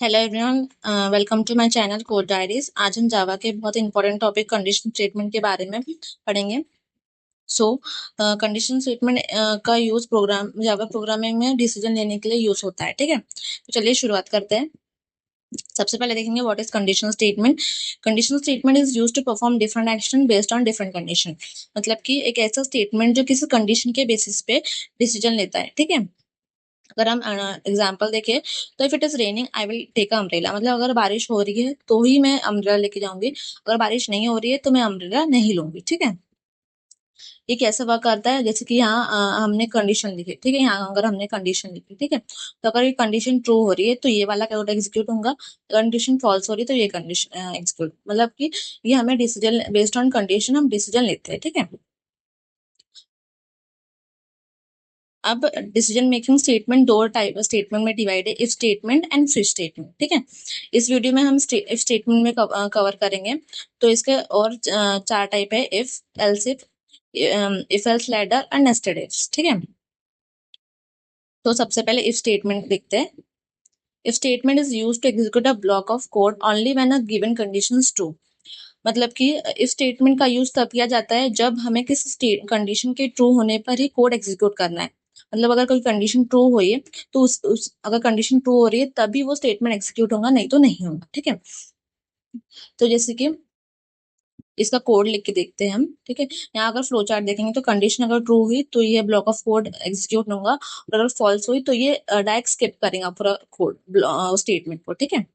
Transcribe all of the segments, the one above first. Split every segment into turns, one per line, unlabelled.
Hello everyone, welcome to my channel code diaries. आज हम जावा के बहुत इंपॉर्टेंट टॉपिक कंडीशन स्टेटमेंट के बारे में पढ़ेंगे। सो कंडीशन स्टेटमेंट का यूज प्रोग्राम जावा प्रोग्रामिंग में डिसीजन लेने के लिए यूज होता है। ठीक है, तो चलिए शुरुआत करते हैं। सबसे पहले देखेंगे what is conditional statement. Conditional statement is used to perform different action based on different condition. मतलब कि एक ऐसा स्टेटमेंट जो किसी कंडीशन के बेसिस पे डिसीजन लेता है। ठीक है, अगर हम एग्जाम्पल देखें तो if it is raining I will take umbrella. मतलब अगर बारिश हो रही है तो ही मैं अम्ब्रेला लेके जाऊंगी, अगर बारिश नहीं हो रही है तो मैं अम्ब्रेला नहीं लूंगी। ठीक है, ये कैसे वर्क करता है, जैसे कि यहाँ हमने कंडीशन लिखी। ठीक है, यहाँ अगर हमने कंडीशन लिखी, ठीक है, तो अगर ये कंडीशन ट्रू हो रही है तो ये वाला कोड एग्जीक्यूट होगा, कंडीशन फॉल्स हो रही है तो ये कंडीशन एग्जीक्यूट। मतलब कि ये हमें डिसीजन बेस्ड ऑन कंडीशन हम डिसीजन लेते हैं। ठीक है, अब डिसीजन मेकिंग स्टेटमेंट दो टाइप स्टेटमेंट में डिवाइड है, if statement and switch statement. ठीक है, इस वीडियो में हम इफ स्टेटमेंट में कवर करेंगे। तो इसके और चार टाइप है, if, else if else ladder और नेस्टेड इफ्स। ठीक है, तो सबसे पहले इफ स्टेटमेंट देखते हैं। If statement is used to execute a block of code only when a given condition is true. मतलब कि इफ स्टेटमेंट का यूज तब किया जाता है जब हमें किसी कंडीशन के ट्रू होने पर ही कोड एग्जीक्यूट करना है। मतलब अगर कोई कंडीशन ट्रू हुई है तो उस अगर कंडीशन ट्रू हो रही है तभी वो स्टेटमेंट एग्जीक्यूट होगा, नहीं तो नहीं होगा। ठीक है, तो जैसे कि इसका कोड लिख के देखते हैं हम। ठीक है, यहाँ अगर फ्लो चार्ट देखेंगे तो कंडीशन अगर ट्रू हुई तो ये ब्लॉक ऑफ कोड एग्जीक्यूट होगा, और अगर फॉल्स हुई तो ये डायरेक्ट स्किप करेगा पूरा कोड स्टेटमेंट को। ठीक है,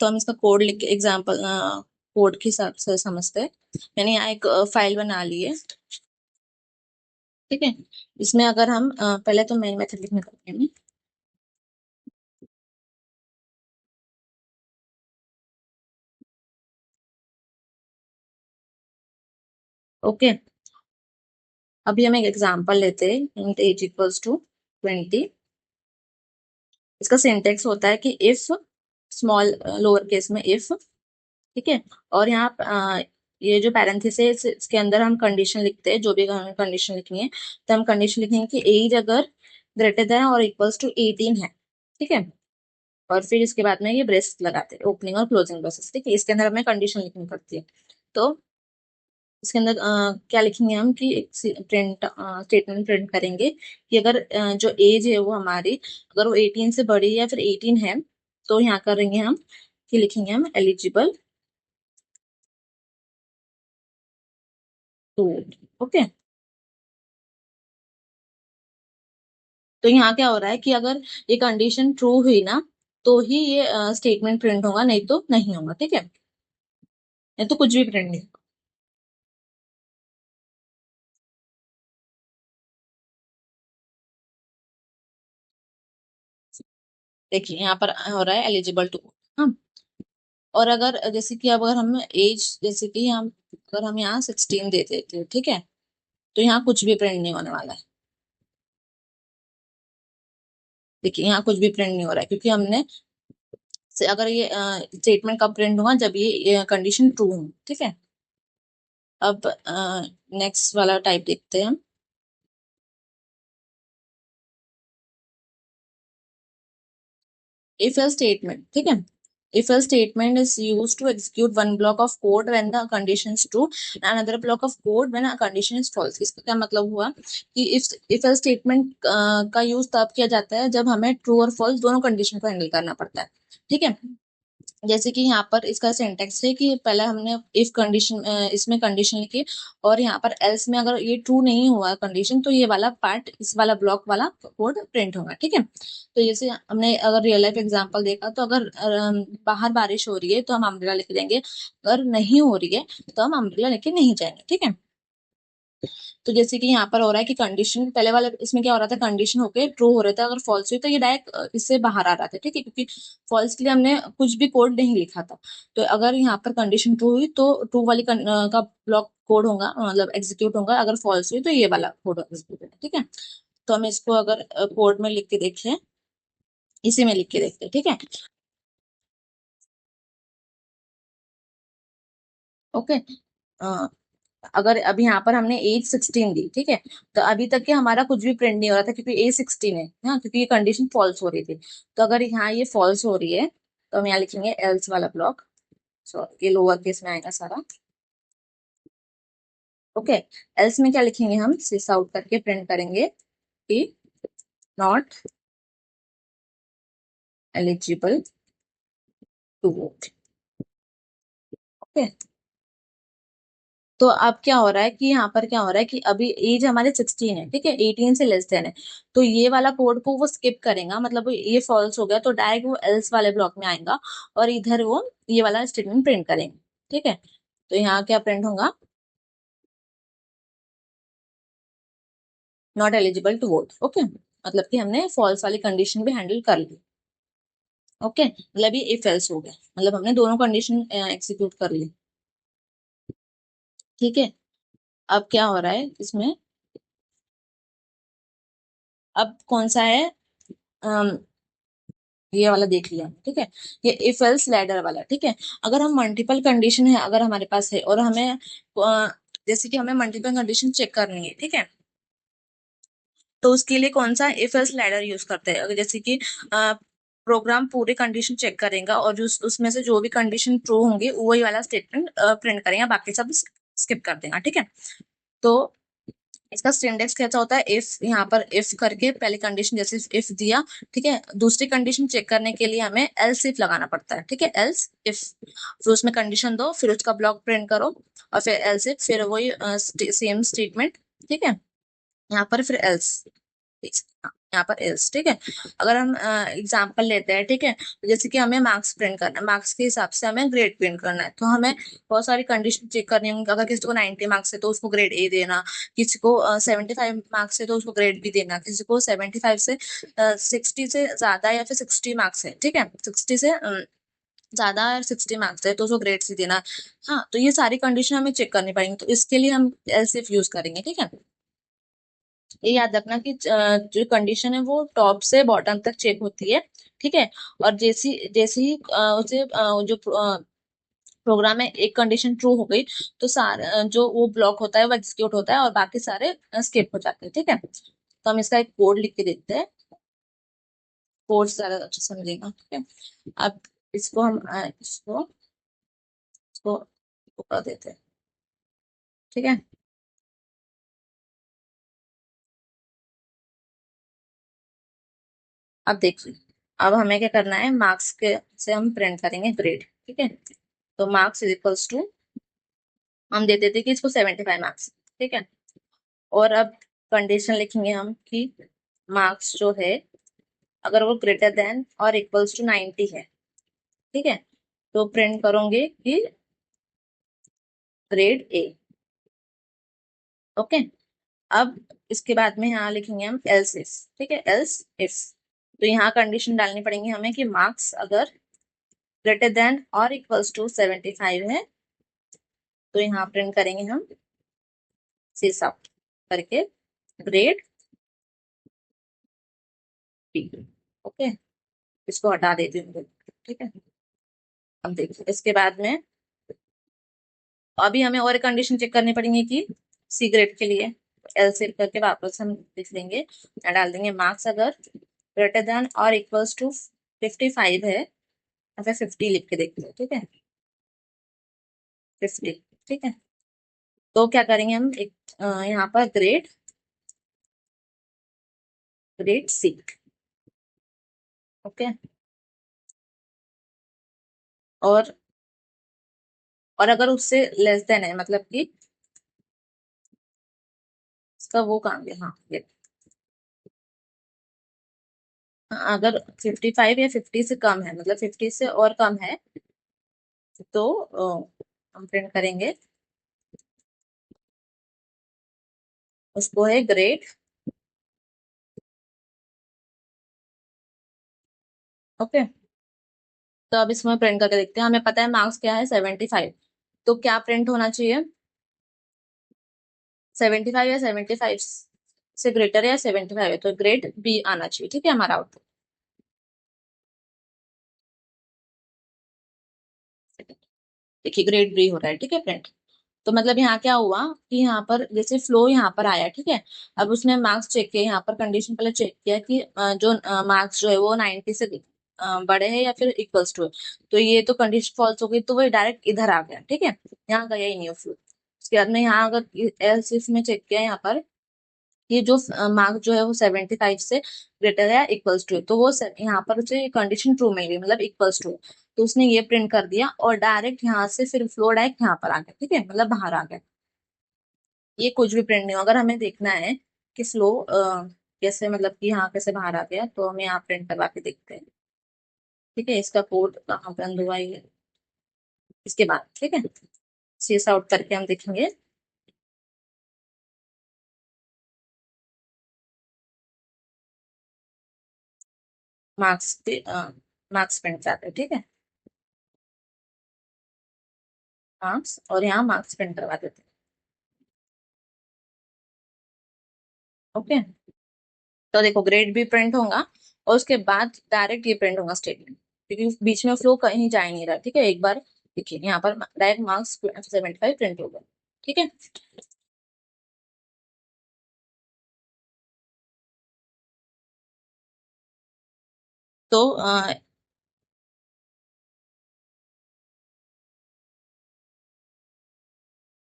तो हम इसका कोड लिख के एग्जाम्पल कोड के हिसाब से समझते हैं। मैंने यहाँ एक फाइल बना ली है। ठीक है, इसमें अगर हम पहले तो मेन मेथड लिखने करते हैं। ओके, अभी हम एक एग्जाम्पल लेते हैं, इंट एज इक्वल्स टू 20। इसका सिंटेक्स होता है कि इफ स्मॉल लोअर केस में इफ। ठीक है, और यहाँ ये जो पैरेंथेसिस है इसके अंदर हम कंडीशन लिखते हैं, जो भी हमें कंडीशन लिखनी है तो हम कंडीशन लिखेंगे कि एज अगर ग्रेटर देन और इक्वल्स टू 18 है। ठीक है, और फिर इसके बाद में ये ब्रेस लगाते हैं, ओपनिंग और क्लोजिंग ब्रेसेस। ठीक है, इसके अंदर हमें कंडीशन लिखनी पड़ती है। तो इसके अंदर क्या लिखेंगे हम कि एक प्रिंट स्टेटमेंट प्रिंट करेंगे कि अगर जो एज है वो हमारी अगर वो 18 से बड़ी है या फिर 18 है, तो यहाँ करेंगे हम कि लिखेंगे हम एलिजिबल टू। ओके, तो यहाँ क्या हो रहा है कि अगर ये कंडीशन ट्रू हुई ना तो ही ये स्टेटमेंट प्रिंट होगा, नहीं तो नहीं होगा। ठीक है, नहीं तो कुछ भी प्रिंट नहीं। देखिए यहाँ पर हो रहा है एलिजिबल टू। हाँ, और अगर जैसे कि अब अगर हम एज जैसे कि हम अगर हम यहाँ 16 दे देते हैं, ठीक है, तो यहाँ कुछ भी प्रिंट नहीं होने वाला है। देखिए यहाँ कुछ भी प्रिंट नहीं हो रहा है क्योंकि हमने अगर ये स्टेटमेंट कब प्रिंट होगा जब ये कंडीशन ट्रू हो। ठीक है, अब नेक्स्ट वाला टाइप देखते हैं हम। If else statement. ठीक है, if a statement is used to execute one block of code when the condition is true and another block of code when a condition is false। इसका क्या मतलब हुआ कि if a statement का use तब किया जाता है जब हमें ट्रू और फॉल्स दोनों कंडीशन को हैंडल करना पड़ता है। ठीक है, जैसे कि यहाँ पर इसका सिंटेक्स है कि पहले हमने इफ कंडीशन इसमें कंडीशन लिखी, और यहाँ पर एल्स में अगर ये ट्रू नहीं हुआ कंडीशन तो ये वाला पार्ट इस वाला ब्लॉक वाला कोड प्रिंट होगा। ठीक है, तो जैसे हमने अगर रियल लाइफ एग्जांपल देखा तो अगर बाहर बारिश हो रही है तो हम अम्ब्रेला लिख देंगे, अगर नहीं हो रही है तो हम अम्ब्रेला लेके नहीं जाएंगे। ठीक है, तो जैसे कि यहाँ पर हो रहा है कि कंडीशन पहले वाले इसमें क्या हो रहा था, कंडीशन होके ट्रू हो रहा था, अगर फॉल्स हुई तो ये डायरेक्ट इससे बाहर आ रहा था। ठीक है, क्योंकि फॉल्स के लिए हमने कुछ भी कोड नहीं लिखा था। तो अगर यहाँ पर कंडीशन ट्रू हुई तो ट्रू वाली का ब्लॉक कोड होगा, मतलब एग्जीक्यूट होगा, अगर फॉल्स हुई तो ये वाला कोड एग्जीक्यूट होगा। ठीक है, तो हम इसको अगर कोड में लिख के देखें, इसी में लिख के देखते हैं। ठीक है, ओके, अगर अभी यहाँ पर हमने एज 16 दी, ठीक है, तो अभी तक के हमारा कुछ भी प्रिंट नहीं हो रहा था क्योंकि एज 16 है, हाँ, क्योंकि ये कंडीशन फॉल्स हो रही थी। तो अगर यहाँ ये फॉल्स हो रही है तो हम यहाँ लिखेंगे एल्स वाला ब्लॉक। सॉरी, ये लोअर केस में आएगा सारा। ओके, एल्स में क्या लिखेंगे हम, सिस आउट करके प्रिंट करेंगे कि not eligible to vote. Okay, तो अब क्या हो रहा है कि यहाँ पर क्या हो रहा है कि अभी एज हमारे 16 है, ठीक है, 18 से लेस देन है। तो ये वाला कोड को वो स्किप करेगा, मतलब ये फॉल्स हो गया तो डायरेक्ट वो एल्स वाले ब्लॉक में आएगा और इधर वो ये वाला स्टेटमेंट प्रिंट करेंगे, ठीक है। तो यहाँ क्या प्रिंट होगा, not eligible to vote. Okay, मतलब कि हमने फॉल्स वाली कंडीशन भी हैंडल कर ली। ओके, मतलब ये इफ एल्स हो गया, मतलब हमने दोनों कंडीशन एग्जीक्यूट कर ली, ठीक है। अब क्या हो रहा है इसमें, अब कौन सा है, ये वाला देख लिया, ठीक है। ये इफ एल्स लैडर वाला, ठीक है। अगर हम मल्टीपल कंडीशन है अगर हमारे पास है और हमें जैसे कि हमें मल्टीपल कंडीशन चेक करनी है, ठीक है, तो उसके लिए कौन सा इफ एल्स लैडर यूज करते हैं। अगर जैसे कि प्रोग्राम पूरे कंडीशन चेक करेगा और जो उसमें से जो भी कंडीशन ट्रू होंगे वही वाला स्टेटमेंट प्रिंट करेगा, बाकी सब स्किप कर देगा, ठीक है। तो इसका सिंटेक्स कैसा होता है, इफ यहाँ पर इफ करके पहली कंडीशन जैसे इफ दिया, ठीक है, दूसरी कंडीशन चेक करने के लिए हमें एल्स इफ लगाना पड़ता है, ठीक है, एल्स इफ, फिर उसमें कंडीशन दो, फिर उसका ब्लॉक प्रिंट करो और फिर एल्स इफ, फिर वही सेम स्टेटमेंट, ठीक है, यहाँ पर फिर एल्स, यहाँ पर एल्स, ठीक है। अगर हम एग्जाम्पल लेते हैं, ठीक है, तो जैसे कि हमें मार्क्स प्रिंट करना है, मार्क्स के हिसाब से हमें ग्रेड प्रिंट करना है, तो हमें बहुत सारी कंडीशन चेक करनी होंगी। अगर किसी को 90 मार्क्स है तो उसको ग्रेड ए देना, किसी को 75 मार्क्स है तो उसको ग्रेड बी देना, किसी को 75 से 60 से ज्यादा या फिर 60 मार्क्स है, ठीक है, 60 से ज्यादा और 60 मार्क्स है तो उसको ग्रेड सी देना। हाँ, तो ये सारी कंडीशन हमें चेक करनी पड़ेंगी, तो इसके लिए हम एलसीएफ यूज करेंगे, ठीक है। ये याद रखना कि जो कंडीशन है वो टॉप से बॉटम तक चेक होती है, ठीक है। और जैसी जैसे ही उसे जो प्रोग्राम है एक कंडीशन ट्रू हो गई तो सारे जो वो ब्लॉक होता है वो एग्जीक्यूट होता है और बाकी सारे स्किप हो जाते हैं, ठीक है। तो हम इसका एक कोड लिख के देते हैं, कोड ज्यादा अच्छा समझेगा, ठीक है। अब इसको हम इसको कर देते हैं, ठीक है। अब देखिए, अब हमें क्या करना है, मार्क्स के से हम प्रिंट करेंगे ग्रेड, ठीक है। तो मार्क्स इज इक्वल्स टू, हम दे देते कि इसको 75 मार्क्स, ठीक है। और अब कंडीशन लिखेंगे हम कि मार्क्स जो है अगर वो ग्रेटर देन और इक्वल्स टू 90 है, ठीक है, तो प्रिंट करोगे कि ग्रेड ए। ओके, अब इसके बाद में यहाँ लिखेंगे हम एल्स इफ, ठीक है, एल्स इफ, तो यहाँ कंडीशन डालनी पड़ेगी हमें कि मार्क्स अगर ग्रेटर देन और इक्वल्स टू 75 है तो यहाँ प्रिंट करेंगे हम सिस आउट करके ग्रेड बी। ओके, इसको हटा देती हूँ, ठीक है। अब देखिए इसके बाद में अभी हमें और कंडीशन चेक करनी पड़ेगी कि सी ग्रेड के लिए एल सेव करके वापस हम लिख देंगे, डाल देंगे मार्क्स अगर ग्रेटर देन और इक्वल्स टू 55 है, या फिर 50 लिख के देखते हैं, ठीक है, 50, ठीक है। तो क्या करेंगे हम, एक यहाँ पर ग्रेड ग्रेड सी। ओके, और अगर उससे लेस देन है, मतलब कि इसका वो काम है, हाँ ये, अगर 55 या 50 से कम है, मतलब 50 से और कम है तो हम प्रिंट करेंगे उसको है ग्रेड। ओके, तो अब इसमें प्रिंट करके देखते हैं, हमें पता है मार्क्स क्या है 75, तो क्या प्रिंट होना चाहिए, 75 या 75 से ग्रेटर या 75 है तो ग्रेड बी आना चाहिए, ठीक है, हमारा आउटपुट। देखिए ग्रेड बी हो रहा है, ठीक है, प्रिंट। तो मतलब यहाँ क्या हुआ कि यहाँ पर जैसे फ्लो यहाँ पर आया, ठीक है। अब उसने मार्क्स चेक किया, यहाँ पर कंडीशन पहले चेक किया कि जो मार्क्स जो है वो 90 से बड़े हैं या फिर इक्वल्स टू है। तो ये तो कंडीशन फॉल्स हो गई, तो वो डायरेक्ट इधर आ गया, ठीक है। यहाँ गया ही नहीं फ्लो। उसके बाद में यहाँ अगर एल्स इफ में चेक किया यहाँ पर, ये जो मार्क्स जो है वो 75 से ग्रेटर है इक्वल्स टू है, तो वो यहाँ पर उसे कंडीशन ट्रू मिल गई, मतलब इक्वल्स टू। तो उसने ये प्रिंट कर दिया और डायरेक्ट यहाँ से फिर फ्लो डायरेक्ट यहाँ पर आ गया, ठीक है, मतलब बाहर आ गया। ये कुछ भी प्रिंट नहीं हो। अगर हमें देखना है कि फ्लो कैसे, मतलब कि यहाँ कैसे बाहर आ गया, तो हम यहाँ प्रिंट करवा के देखते हैं, ठीक है। इसका कोड कहाँ बंद हुआ ये, इसके बाद, ठीक है। सीस आउट करके हम देखेंगे। मार्क्स पे मार्क्स प्रिंट करते हैं, ठीक है। मार्क्स, और यहाँ मार्क्स प्रिंट करवा देते हैं, ओके। तो देखो ग्रेड भी प्रिंट होगा और उसके बाद डायरेक्ट ये प्रिंट होगा स्टेटमेंट, क्योंकि बीच में फ्लो कहीं जा ही नहीं रहा, ठीक है। एक बार देखिए यहाँ पर डायरेक्ट मार्क्स 75 प्रिंट हो गया, ठीक है। तो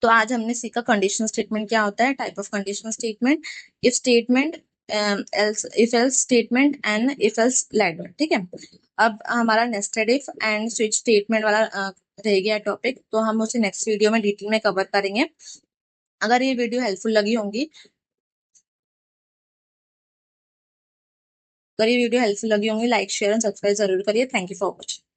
तो आज हमने सीखा कंडीशनल स्टेटमेंट क्या होता है, type of conditional statement, if statement, else if else statement and if else ladder, ठीक है। अब हमारा nested if and switch statement वाला रह गया टॉपिक, तो हम उसे नेक्स्ट वीडियो में डिटेल में कवर करेंगे। अगर ये वीडियो हेल्पफुल लगी होंगी, अगर ये वीडियो हेल्पफुल लगी होंगी, लाइक शेयर एंड सब्सक्राइब जरूर करिए। Thank you for watching.